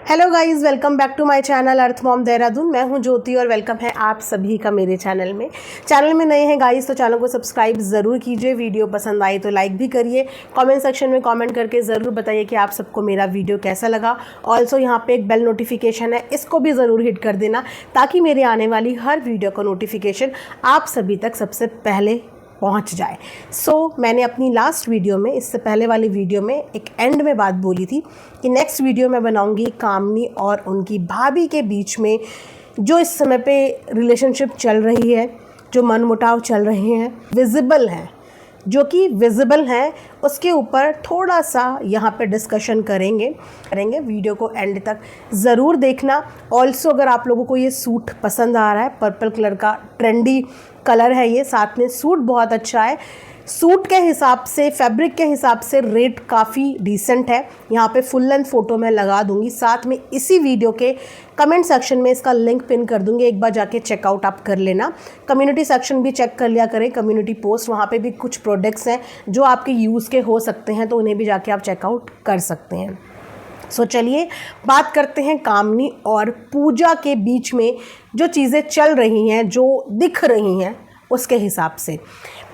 Hello guys, welcome back to my channel earth mom Dehradun. मैं हूं ज्योति और वेलकम है आप सभी का मेरे चैनल में। चैनल में नए हैं गाइस तो चैनल को सब्सक्राइब ज़रूर कीजिए। वीडियो पसंद आई तो लाइक भी करिए। कमेंट सेक्शन में कमेंट करके ज़रूर बताइए कि आप सबको मेरा वीडियो कैसा लगा। ऑल्सो यहाँ पे एक बेल नोटिफिकेशन है, इसको भी ज़रूर हिट कर देना ताकि मेरे आने वाली हर वीडियो का नोटिफिकेशन आप सभी तक सबसे पहले पहुंच जाए। मैंने अपनी लास्ट वीडियो में, इससे पहले वाली वीडियो में एक एंड में बात बोली थी कि नेक्स्ट वीडियो मैं बनाऊंगी कामनी और उनकी भाभी के बीच में जो इस समय पे रिलेशनशिप चल रही है, जो मनमुटाव चल रहे हैं, विजिबल हैं, जो कि विजिबल हैं, उसके ऊपर थोड़ा सा यहाँ पे डिस्कशन करेंगे। वीडियो को एंड तक ज़रूर देखना। ऑल्सो अगर आप लोगों को ये सूट पसंद आ रहा है, पर्पल कलर का ट्रेंडी कलर है ये, साथ में सूट बहुत अच्छा है। सूट के हिसाब से, फैब्रिक के हिसाब से रेट काफ़ी डिसेंट है। यहाँ पे फुल लेंथ फ़ोटो मैं लगा दूँगी, साथ में इसी वीडियो के कमेंट सेक्शन में इसका लिंक पिन कर दूँगी। एक बार जाके चेकआउट आप कर लेना। कम्युनिटी सेक्शन भी चेक कर लिया करें, कम्युनिटी पोस्ट, वहाँ पे भी कुछ प्रोडक्ट्स हैं जो आपके यूज़ के हो सकते हैं, तो उन्हें भी जाके आप चेकआउट कर सकते हैं। चलिए बात करते हैं कामनी और पूजा के बीच में जो चीज़ें चल रही हैं, जो दिख रही हैं, उसके हिसाब से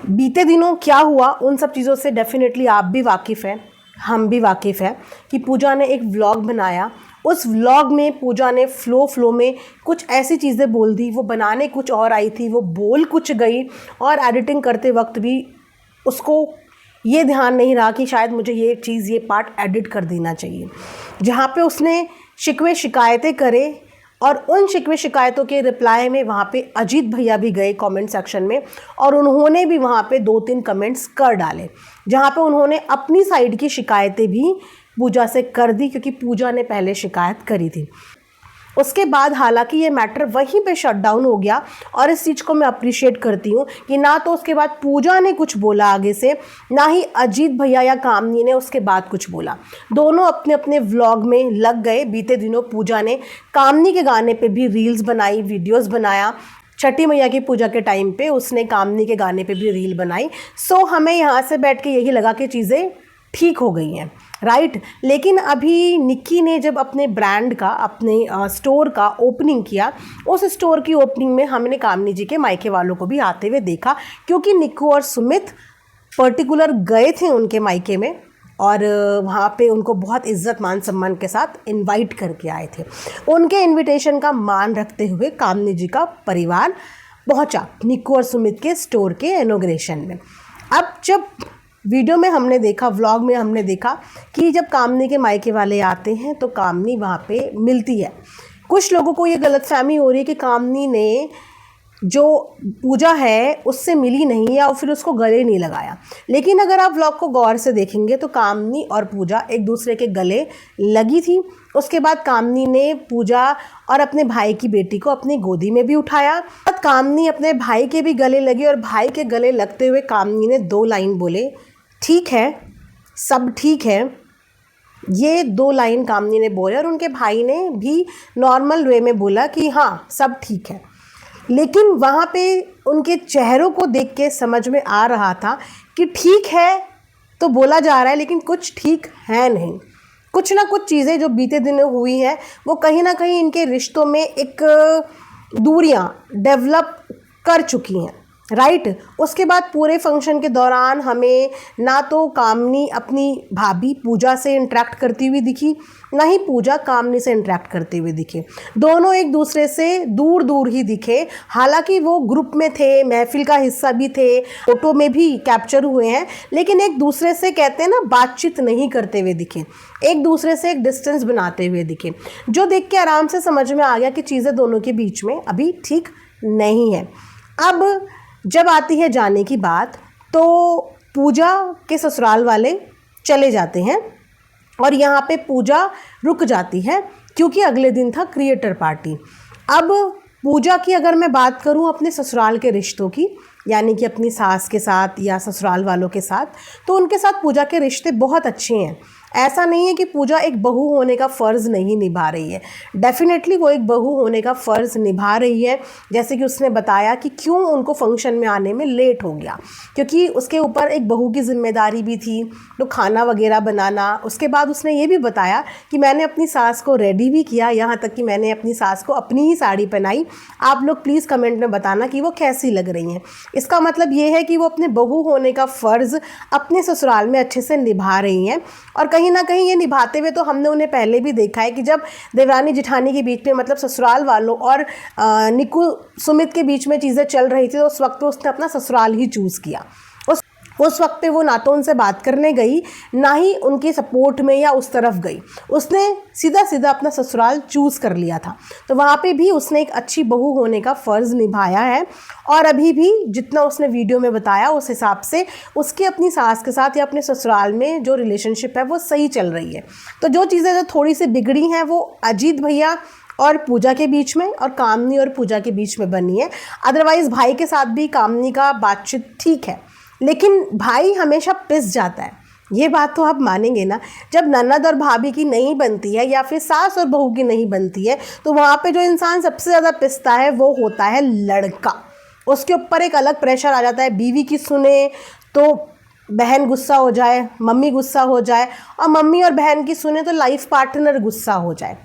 बीते दिनों क्या हुआ, उन सब चीज़ों से डेफिनेटली आप भी वाकिफ़ हैं, हम भी वाकिफ़ हैं कि पूजा ने एक व्लॉग बनाया। उस व्लॉग में पूजा ने फ्लो में कुछ ऐसी चीज़ें बोल दी, वो बनाने कुछ और आई थी, वो बोल कुछ गई, और एडिटिंग करते वक्त भी उसको ये ध्यान नहीं रहा कि शायद मुझे ये चीज़, ये पार्ट एडिट कर देना चाहिए। जहाँ पे उसने शिकवे शिकायतें करे और उन शिकवे शिकायतों के रिप्लाई में वहाँ पे अजीत भैया भी गए कमेंट सेक्शन में, और उन्होंने भी वहाँ पे 2-3 कमेंट्स कर डाले, जहाँ पे उन्होंने अपनी साइड की शिकायतें भी पूजा से कर दी, क्योंकि पूजा ने पहले शिकायत करी थी। उसके बाद हालांकि ये मैटर वहीं पे शट डाउन हो गया, और इस चीज़ को मैं अप्रिशिएट करती हूँ कि ना तो उसके बाद पूजा ने कुछ बोला आगे से, ना ही अजीत भैया या कामनी ने उसके बाद कुछ बोला। दोनों अपने अपने व्लॉग में लग गए। बीते दिनों पूजा ने कामनी के गाने पे भी रील्स बनाई, वीडियोज़ बनाया। छठी मैया की पूजा के टाइम पे उसने कामनी के गाने पे भी रील बनाई। हमें यहाँ से बैठ के यही लगा कि चीज़ें ठीक हो गई हैं, राइट। लेकिन अभी निक्की ने जब अपने ब्रांड का, अपने स्टोर का ओपनिंग किया, उस स्टोर की ओपनिंग में हमने कामनी जी के मायके वालों को भी आते हुए देखा, क्योंकि निक्कू और सुमित पर्टिकुलर गए थे उनके मायके में, और वहाँ पे उनको बहुत इज्जत मान सम्मान के साथ इनवाइट करके आए थे। उनके इनविटेशन का मान रखते हुए कामनी जी का परिवार पहुँचा निक्कू और सुमित के स्टोर के इनॉग्रेशन में। अब जब वीडियो में हमने देखा, व्लॉग में हमने देखा कि जब कामनी के मायके वाले आते हैं तो कामनी वहाँ पे मिलती है। कुछ लोगों को ये गलतफहमी हो रही है कि कामनी ने जो पूजा है उससे मिली नहीं या फिर उसको गले नहीं लगाया, लेकिन अगर आप व्लॉग को गौर से देखेंगे तो कामनी और पूजा एक दूसरे के गले लगी थी। उसके बाद कामनी ने पूजा और अपने भाई की बेटी को अपनी गोदी में भी उठाया। कामनी अपने भाई के भी गले लगी, और भाई के गले लगते हुए कामनी ने 2 लाइन बोले, ठीक है, सब ठीक है। ये 2 लाइन कामनी ने बोले, और उनके भाई ने भी नॉर्मल वे में बोला कि हाँ सब ठीक है। लेकिन वहाँ पे उनके चेहरों को देख के समझ में आ रहा था कि ठीक है तो बोला जा रहा है, लेकिन कुछ ठीक है नहीं। कुछ ना कुछ चीज़ें जो बीते दिनों हुई हैं वो कहीं ना कहीं इनके रिश्तों में एक दूरियां डेवलप कर चुकी हैं, राइट। उसके बाद पूरे फंक्शन के दौरान हमें ना तो कामनी अपनी भाभी पूजा से इंटरेक्ट करती हुई दिखी, ना ही पूजा कामनी से इंटरेक्ट करते हुए दिखे। दोनों एक दूसरे से दूर दूर ही दिखे। हालांकि वो ग्रुप में थे, महफिल का हिस्सा भी थे, फोटो में भी कैप्चर हुए हैं, लेकिन एक दूसरे से, कहते हैं ना, बातचीत नहीं करते हुए दिखे, एक दूसरे से एक डिस्टेंस बनाते हुए दिखे, जो देख के आराम से समझ में आ गया कि चीज़ें दोनों के बीच में अभी ठीक नहीं है। अब जब आती है जाने की बात, तो पूजा के ससुराल वाले चले जाते हैं, और यहाँ पे पूजा रुक जाती है क्योंकि अगले दिन था क्रिएटर पार्टी। अब पूजा की अगर मैं बात करूँ अपने ससुराल के रिश्तों की, यानी कि अपनी सास के साथ या ससुराल वालों के साथ, तो उनके साथ पूजा के रिश्ते बहुत अच्छे हैं। ऐसा नहीं है कि पूजा एक बहू होने का फ़र्ज़ नहीं निभा रही है, डेफ़िनेटली वो एक बहू होने का फ़र्ज़ निभा रही है। जैसे कि उसने बताया कि क्यों उनको फंक्शन में आने में लेट हो गया, क्योंकि उसके ऊपर एक बहू की ज़िम्मेदारी भी थी, तो खाना वगैरह बनाना। उसके बाद उसने ये भी बताया कि मैंने अपनी सास को रेडी भी किया, यहाँ तक कि मैंने अपनी सास को अपनी ही साड़ी पहनाई। आप लोग प्लीज़ कमेंट में बताना कि वो कैसी लग रही हैं। इसका मतलब ये है कि वो अपने बहू होने का फ़र्ज़ अपने ससुराल में अच्छे से निभा रही हैं, और कहीं ना कहीं ये निभाते हुए तो हमने उन्हें पहले भी देखा है कि जब देवरानी जिठानी के बीच में, मतलब ससुराल वालों और निकू सुमित के बीच में चीज़ें चल रही थी, तो उस वक्त उसने अपना ससुराल ही चूज़ किया। उस वक्त पे वो ना तो उनसे बात करने गई, ना ही उनके सपोर्ट में या उस तरफ गई। उसने सीधा सीधा अपना ससुराल चूज़ कर लिया था। तो वहाँ पे भी उसने एक अच्छी बहू होने का फ़र्ज़ निभाया है, और अभी भी जितना उसने वीडियो में बताया उस हिसाब से उसकी अपनी सास के साथ या अपने ससुराल में जो रिलेशनशिप है वो सही चल रही है। तो जो चीज़ें जो थोड़ी सी बिगड़ी हैं वो अजीत भैया और पूजा के बीच में, और कामनी और पूजा के बीच में बनी है। अदरवाइज़ भाई के साथ भी कामनी का बातचीत ठीक है, लेकिन भाई हमेशा पिस जाता है। ये बात तो आप मानेंगे ना, जब ननद और भाभी की नहीं बनती है या फिर सास और बहू की नहीं बनती है, तो वहाँ पे जो इंसान सबसे ज़्यादा पिसता है वो होता है लड़का। उसके ऊपर एक अलग प्रेशर आ जाता है। बीवी की सुने तो बहन गुस्सा हो जाए, मम्मी गुस्सा हो जाए, और मम्मी और बहन की सुने तो लाइफ पार्टनर गुस्सा हो जाए।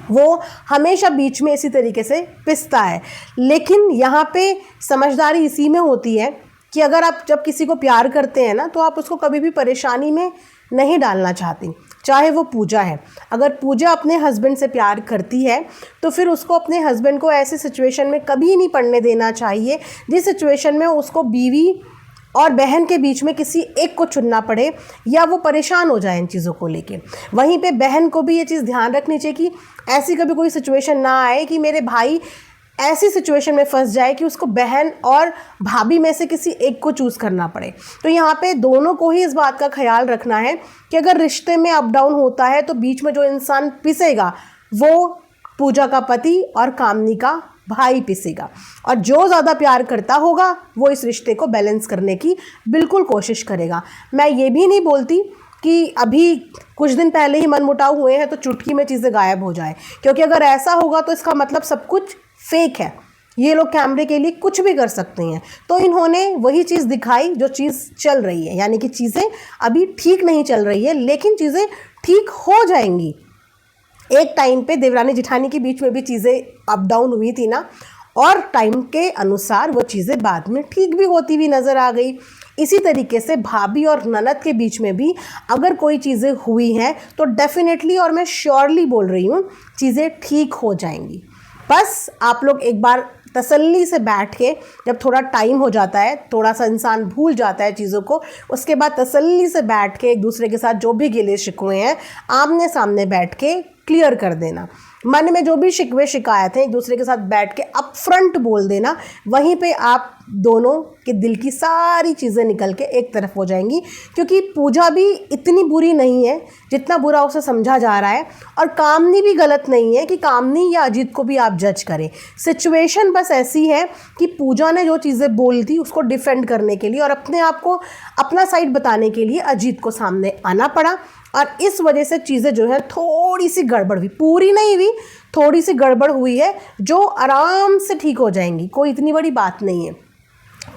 वो हमेशा बीच में इसी तरीके से पिसता है। लेकिन यहाँ पे समझदारी इसी में होती है कि अगर आप जब किसी को प्यार करते हैं ना, तो आप उसको कभी भी परेशानी में नहीं डालना चाहती। चाहे वो पूजा है, अगर पूजा अपने हस्बैंड से प्यार करती है तो फिर उसको अपने हस्बैंड को ऐसी सिचुएशन में कभी नहीं पड़ने देना चाहिए जिस सिचुएशन में उसको बीवी और बहन के बीच में किसी एक को चुनना पड़े या वो परेशान हो जाए इन चीज़ों को लेके। वहीं पे बहन को भी ये चीज़ ध्यान रखनी चाहिए कि ऐसी कभी कोई सिचुएशन ना आए कि मेरे भाई ऐसी सिचुएशन में फंस जाए कि उसको बहन और भाभी में से किसी एक को चूज़ करना पड़े। तो यहाँ पे दोनों को ही इस बात का ख्याल रखना है कि अगर रिश्ते में अप डाउन होता है तो बीच में जो इंसान पिसेगा वो पूजा का पति और कामनी का भाई पिसेगा, और जो ज़्यादा प्यार करता होगा वो इस रिश्ते को बैलेंस करने की बिल्कुल कोशिश करेगा। मैं ये भी नहीं बोलती कि अभी कुछ दिन पहले ही मनमुटाव हुए हैं तो चुटकी में चीज़ें गायब हो जाए, क्योंकि अगर ऐसा होगा तो इसका मतलब सब कुछ फेक है। ये लोग कैमरे के लिए कुछ भी कर सकते हैं। तो इन्होंने वही चीज़ दिखाई जो चीज़ चल रही है, यानी कि चीज़ें अभी ठीक नहीं चल रही है, लेकिन चीज़ें ठीक हो जाएंगी। एक टाइम पे देवरानी जिठानी के बीच में भी चीज़ें अप डाउन हुई थी ना, और टाइम के अनुसार वो चीज़ें बाद में ठीक भी होती हुई नज़र आ गई। इसी तरीके से भाभी और ननद के बीच में भी अगर कोई चीज़ें हुई हैं तो डेफिनेटली, और मैं श्योरली बोल रही हूँ, चीज़ें ठीक हो जाएंगी। बस आप लोग एक बार तसल्ली से बैठ के, जब थोड़ा टाइम हो जाता है, थोड़ा सा इंसान भूल जाता है चीज़ों को, उसके बाद तसल्ली से बैठ के एक दूसरे के साथ जो भी गिले शिकवे हैं आमने सामने बैठ के क्लियर कर देना। मन में जो भी शिकवे शिकायत हैं एक दूसरे के साथ बैठ के अप फ्रंट बोल देना। वहीं पे आप दोनों के दिल की सारी चीज़ें निकल के एक तरफ हो जाएंगी, क्योंकि पूजा भी इतनी बुरी नहीं है जितना बुरा उसे समझा जा रहा है, और कामनी भी गलत नहीं है कि कामनी या अजीत को भी आप जज करें। सिचुएशन बस ऐसी है कि पूजा ने जो चीज़ें बोली थी उसको डिफेंड करने के लिए और अपने आप को, अपना साइड बताने के लिए अजीत को सामने आना पड़ा, और इस वजह से चीज़ें जो है थोड़ी सी गड़बड़ हुई, पूरी नहीं हुई, थोड़ी सी गड़बड़ हुई है, जो आराम से ठीक हो जाएंगी, कोई इतनी बड़ी बात नहीं है।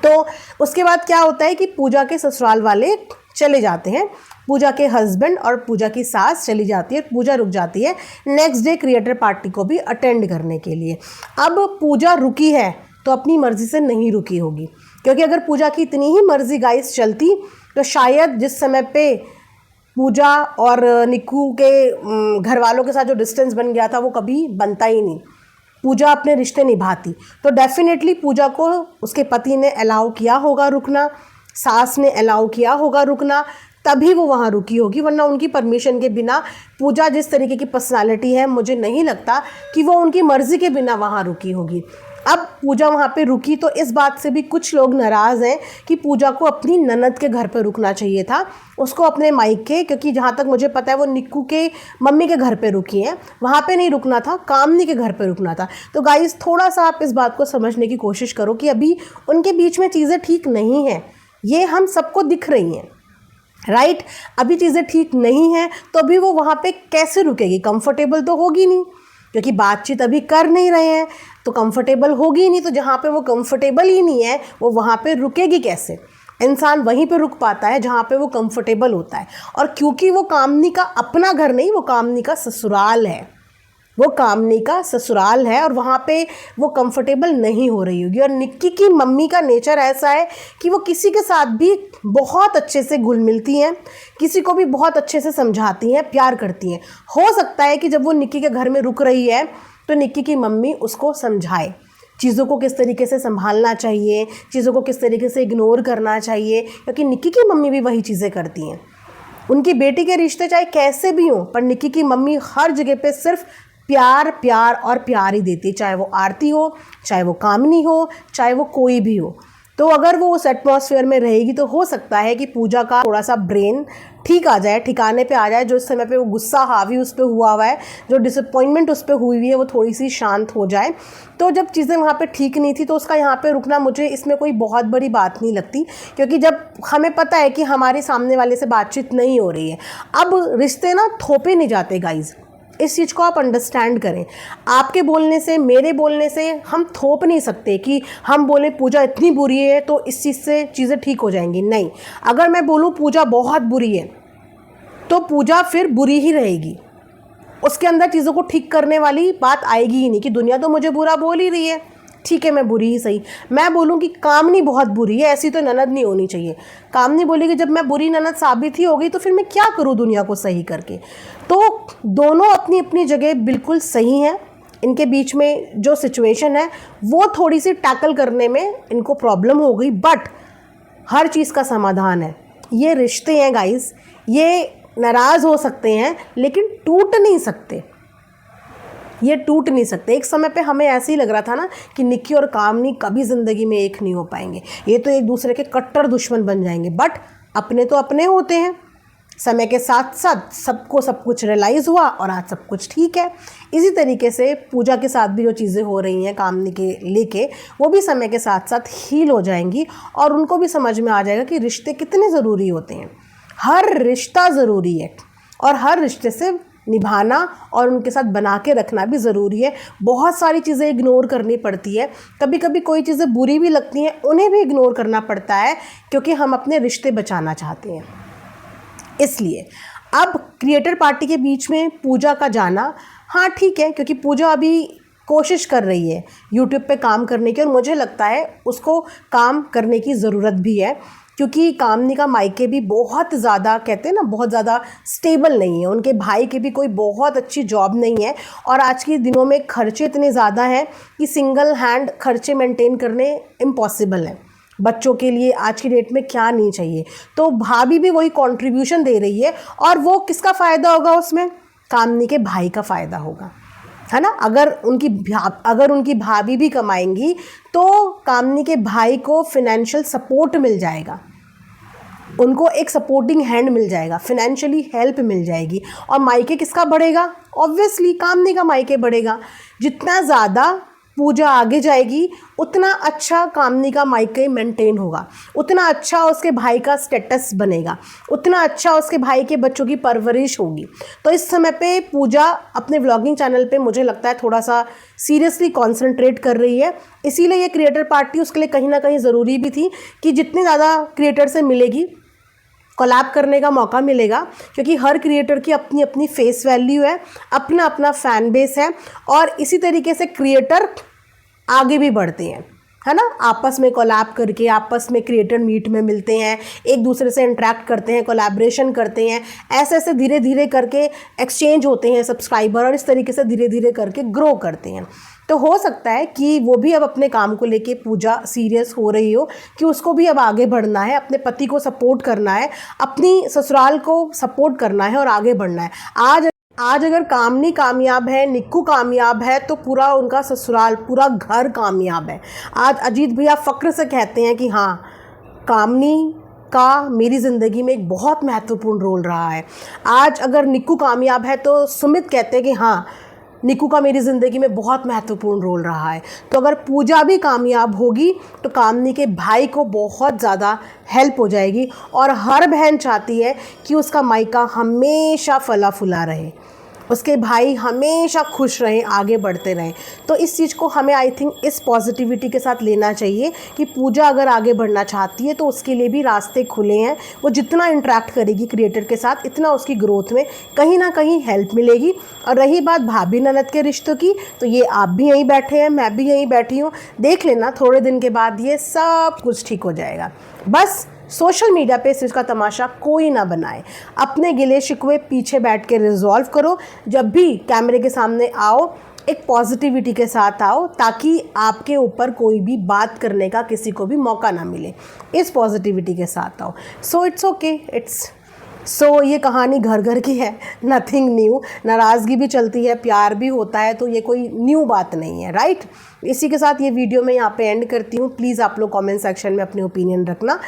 तो उसके बाद क्या होता है कि पूजा के ससुराल वाले चले जाते हैं, पूजा के हस्बैंड और पूजा की सास चली जाती है, पूजा रुक जाती है नेक्स्ट डे क्रिएटर पार्टी को भी अटेंड करने के लिए। अब पूजा रुकी है तो अपनी मर्ज़ी से नहीं रुकी होगी, क्योंकि अगर पूजा की इतनी ही मर्ज़ी गाइस चलती तो शायद जिस समय पे पूजा और निक्कू के घर वालों के साथ जो डिस्टेंस बन गया था वो कभी बनता ही नहीं। पूजा अपने रिश्ते निभाती, तो डेफिनेटली पूजा को उसके पति ने अलाउ किया होगा रुकना, सास ने अलाउ किया होगा रुकना, तभी वो वहाँ रुकी होगी, वरना उनकी परमिशन के बिना, पूजा जिस तरीके की पर्सनालिटी है, मुझे नहीं लगता कि वो उनकी मर्ज़ी के बिना वहाँ रुकी होगी। अब पूजा वहाँ पे रुकी तो इस बात से भी कुछ लोग नाराज़ हैं कि पूजा को अपनी ननद के घर पे रुकना चाहिए था, उसको अपने मायके, क्योंकि जहाँ तक मुझे पता है वो निक्कू के मम्मी के घर पे रुकी हैं, वहाँ पे नहीं रुकना था, कामनी के घर पे रुकना था। तो गाइस थोड़ा सा आप इस बात को समझने की कोशिश करो कि अभी उनके बीच में चीज़ें ठीक नहीं हैं, ये हम सबको दिख रही हैं। राइट। अभी चीज़ें ठीक नहीं हैं तो अभी वो वहाँ पे कैसे रुकेगी? कंफर्टेबल तो होगी नहीं, क्योंकि बातचीत अभी कर नहीं रहे हैं तो कंफर्टेबल होगी ही नहीं। तो जहाँ पे वो कंफर्टेबल ही नहीं है वो वहाँ पे रुकेगी कैसे? इंसान वहीं पे रुक पाता है जहाँ पे वो कंफर्टेबल होता है। और क्योंकि वो कामनी का अपना घर नहीं, वो कामनी का ससुराल है, वो कामनी का ससुराल है और वहाँ पे वो कंफर्टेबल नहीं हो रही होगी। और निक्की की मम्मी का नेचर ऐसा है कि वो किसी के साथ भी बहुत अच्छे से घुल मिलती हैं, किसी को भी बहुत अच्छे से समझाती हैं, प्यार करती हैं। हो सकता है कि जब वो निक्की के घर में रुक रही है तो निक्की की मम्मी उसको समझाए चीज़ों को किस तरीके से संभालना चाहिए, चीज़ों को किस तरीके से इग्नोर करना चाहिए, क्योंकि निक्की की मम्मी भी वही चीज़ें करती हैं। उनकी बेटी के रिश्ते चाहे कैसे भी हों, पर निक्की की मम्मी हर जगह पे सिर्फ प्यार प्यार और प्यार ही देती है, चाहे वो आरती हो, चाहे वो कामनी हो, चाहे वो कोई भी हो। तो अगर वो उस एटमॉस्फेयर में रहेगी तो हो सकता है कि पूजा का थोड़ा सा ब्रेन ठीक आ जाए, ठिकाने पे आ जाए। जो इस समय पे वो गुस्सा हावी उस पर हुआ है, जो डिसअपॉइंटमेंट उस पर हुई है, वो थोड़ी सी शांत हो जाए। तो जब चीज़ें वहाँ पे ठीक नहीं थी तो उसका यहाँ पे रुकना मुझे इसमें कोई बहुत बड़ी बात नहीं लगती, क्योंकि जब हमें पता है कि हमारे सामने वाले से बातचीत नहीं हो रही है, अब रिश्ते ना थोपे नहीं जाते गाइज। इस चीज़ को आप अंडरस्टैंड करें। आपके बोलने से, मेरे बोलने से हम थोप नहीं सकते कि हम बोले पूजा इतनी बुरी है तो इस चीज़ से चीज़ें ठीक हो जाएंगी। नहीं, अगर मैं बोलूँ पूजा बहुत बुरी है तो पूजा फिर बुरी ही रहेगी, उसके अंदर चीज़ों को ठीक करने वाली बात आएगी ही नहीं कि दुनिया तो मुझे बुरा बोल ही रही है, ठीक है मैं बुरी ही सही। मैं बोलूँ कि कामनी बहुत बुरी है, ऐसी तो ननद नहीं होनी चाहिए। कामनी बोलेगी जब मैं बुरी ननद साबित ही हो गई तो फिर मैं क्या करूँ दुनिया को सही करके? तो दोनों अपनी अपनी जगह बिल्कुल सही हैं। इनके बीच में जो सिचुएशन है वो थोड़ी सी टैकल करने में इनको प्रॉब्लम हो गई, बट हर चीज़ का समाधान है। ये रिश्ते हैं गाइस, ये नाराज़ हो सकते हैं लेकिन टूट नहीं सकते, ये टूट नहीं सकते। एक समय पे हमें ऐसे ही लग रहा था ना कि निक्की और कामनी कभी ज़िंदगी में एक नहीं हो पाएंगे, ये तो एक दूसरे के कट्टर दुश्मन बन जाएंगे। बट अपने तो अपने होते हैं। समय के साथ साथ सबको सब कुछ रियलाइज़ हुआ और आज सब कुछ ठीक है। इसी तरीके से पूजा के साथ भी जो चीज़ें हो रही हैं कामनी के लेके, वो भी समय के साथ साथ हील हो जाएंगी और उनको भी समझ में आ जाएगा कि रिश्ते कितने ज़रूरी होते हैं। हर रिश्ता ज़रूरी है और हर रिश्ते से निभाना और उनके साथ बना के रखना भी ज़रूरी है। बहुत सारी चीज़ें इग्नोर करनी पड़ती है, कभी कभी कोई चीज़ें बुरी भी लगती हैं, उन्हें भी इग्नोर करना पड़ता है क्योंकि हम अपने रिश्ते बचाना चाहते हैं। इसलिए अब क्रिएटर पार्टी के बीच में पूजा का जाना, हाँ ठीक है, क्योंकि पूजा अभी कोशिश कर रही है यूट्यूब पे काम करने की और मुझे लगता है उसको काम करने की ज़रूरत भी है, क्योंकि कामनी का मायके भी बहुत ज़्यादा, कहते हैं ना, बहुत ज़्यादा स्टेबल नहीं है। उनके भाई की भी कोई बहुत अच्छी जॉब नहीं है और आज के दिनों में खर्चे इतने ज़्यादा हैं कि सिंगल हैंड खर्चे मेंटेन करने इम्पॉसिबल है। बच्चों के लिए आज की डेट में क्या नहीं चाहिए, तो भाभी भी वही कंट्रीब्यूशन दे रही है और वो किसका फ़ायदा होगा उसमें? कामनी के भाई का फ़ायदा होगा, है ना। अगर उनकी भाभी भी कमाएंगी तो कामनी के भाई को फिनेंशियल सपोर्ट मिल जाएगा, उनको एक सपोर्टिंग हैंड मिल जाएगा, फिनेंशियली हेल्प मिल जाएगी। और मायके किसका बढ़ेगा? ऑब्वियसली कामनी का मायके बढ़ेगा। जितना ज़्यादा पूजा आगे जाएगी उतना अच्छा कामनी का मायके मेंटेन होगा, उतना अच्छा उसके भाई का स्टेटस बनेगा, उतना अच्छा उसके भाई के बच्चों की परवरिश होगी। तो इस समय पे पूजा अपने व्लॉगिंग चैनल पे मुझे लगता है थोड़ा सा सीरियसली कॉन्सेंट्रेट कर रही है, इसीलिए ये क्रिएटर पार्टी उसके लिए कहीं ना कहीं ज़रूरी भी थी कि जितने ज़्यादा क्रिएटर से मिलेगी, कोलैब करने का मौका मिलेगा, क्योंकि हर क्रिएटर की अपनी अपनी फेस वैल्यू है, अपना अपना फ़ैन बेस है और इसी तरीके से क्रिएटर आगे भी बढ़ते हैं, है ना। आपस में कोलैब करके, आपस में क्रिएटर मीट में मिलते हैं, एक दूसरे से इंटरेक्ट करते हैं, कोलैबोरेशन करते हैं, ऐसे ऐसे धीरे धीरे करके एक्सचेंज होते हैं सब्सक्राइबर और इस तरीके से धीरे धीरे करके ग्रो करते हैं। तो हो सकता है कि वो भी अब अपने काम को लेके पूजा सीरियस हो रही हो कि उसको भी अब आगे बढ़ना है, अपने पति को सपोर्ट करना है, अपनी ससुराल को सपोर्ट करना है और आगे बढ़ना है। आज अगर कामनी कामयाब है, निक्कू कामयाब है, तो पूरा उनका ससुराल, पूरा घर कामयाब है। आज अजीत भैया फ़क्र से कहते हैं कि हाँ, कामनी का मेरी ज़िंदगी में एक बहुत महत्वपूर्ण रोल रहा है। आज अगर निक्कू कामयाब है तो सुमित कहते हैं कि हाँ, निकू का मेरी ज़िंदगी में बहुत महत्वपूर्ण रोल रहा है। तो अगर पूजा भी कामयाब होगी तो कामनी के भाई को बहुत ज़्यादा हेल्प हो जाएगी। और हर बहन चाहती है कि उसका मायका हमेशा फला फूला रहे, उसके भाई हमेशा खुश रहें, आगे बढ़ते रहें। तो इस चीज़ को हमें आई थिंक इस पॉजिटिविटी के साथ लेना चाहिए कि पूजा अगर आगे बढ़ना चाहती है तो उसके लिए भी रास्ते खुले हैं। वो जितना इंटरेक्ट करेगी क्रिएटर के साथ, इतना उसकी ग्रोथ में कहीं ना कहीं हेल्प मिलेगी। और रही बात भाभी ननद के रिश्तों की, तो ये आप भी यहीं बैठे हैं, मैं भी यहीं बैठी हूँ, देख लेना थोड़े दिन के बाद ये सब कुछ ठीक हो जाएगा। बस सोशल मीडिया पे इस इसका तमाशा कोई ना बनाए, अपने गिले शिकवे पीछे बैठ के रिजॉल्व करो। जब भी कैमरे के सामने आओ एक पॉजिटिविटी के साथ आओ, ताकि आपके ऊपर कोई भी बात करने का किसी को भी मौका ना मिले। इस पॉजिटिविटी के साथ आओ। सो इट्स ओके, ये कहानी घर घर की है, नथिंग न्यू। नाराज़गी भी चलती है, प्यार भी होता है, तो ये कोई न्यू बात नहीं है, राइट। इसी के साथ ये वीडियो मैं यहाँ पे एंड करती हूँ। प्लीज़ आप लोग कमेंट सेक्शन में अपने ओपिनियन रखना।